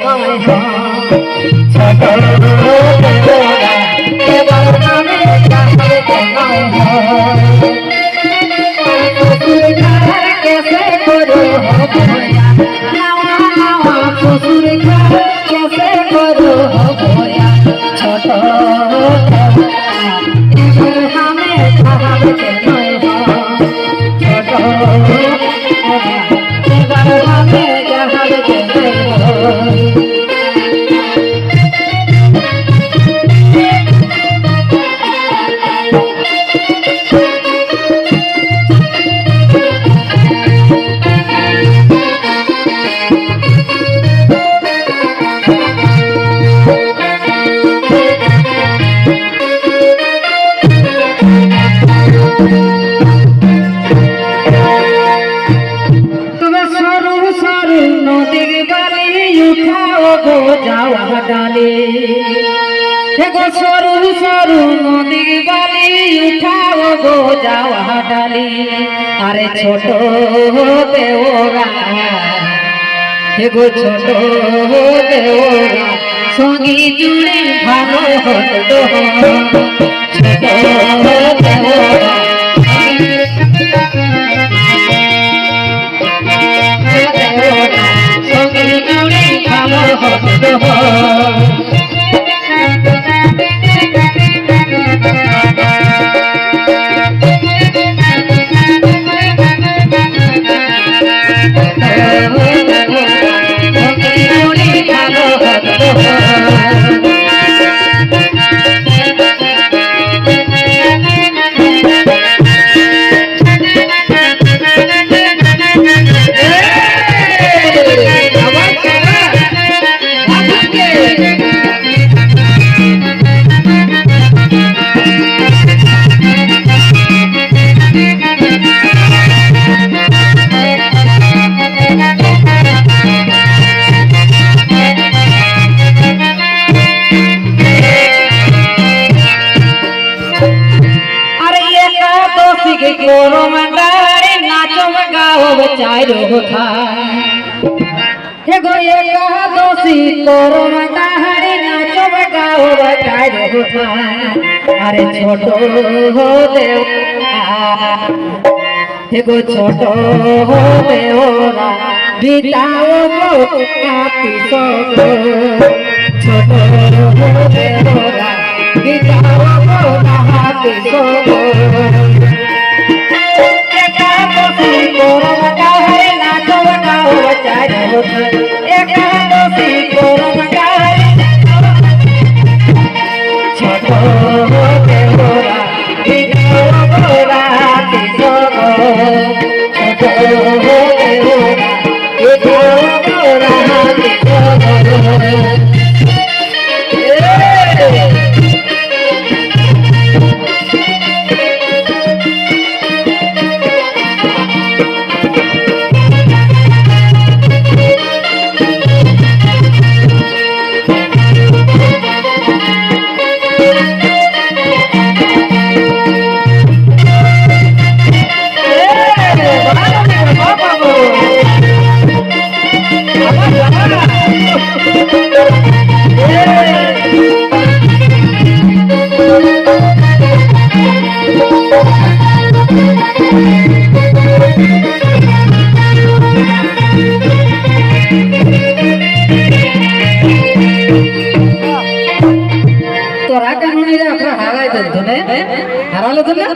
নয় ছোট দেওরা এবার নামে যাবে নয় শ্বশুর ঘর কেসে করো ভয়া নাওয়া নাওয়া শ্বশুর ঘর কেসে করো ভয়া ছোট যাওয়া ডালে গো সরু সরু নদীর বালি উঠাও গো যাওয়া ডালে আরে ছোট দেওরা গো ছোট দেওরা সঙ্গী জুড়ে ভালো হতো ছোট দেওরা चारो था गो एकादशी करम ताहारे नाचो गाओ चारो था अरे छोट गो छोट देवरा बिताओ गो आपी सब छोट देवरा बिताओ गो आपी सब তোরা কেন হারাই দেন হারালো তো না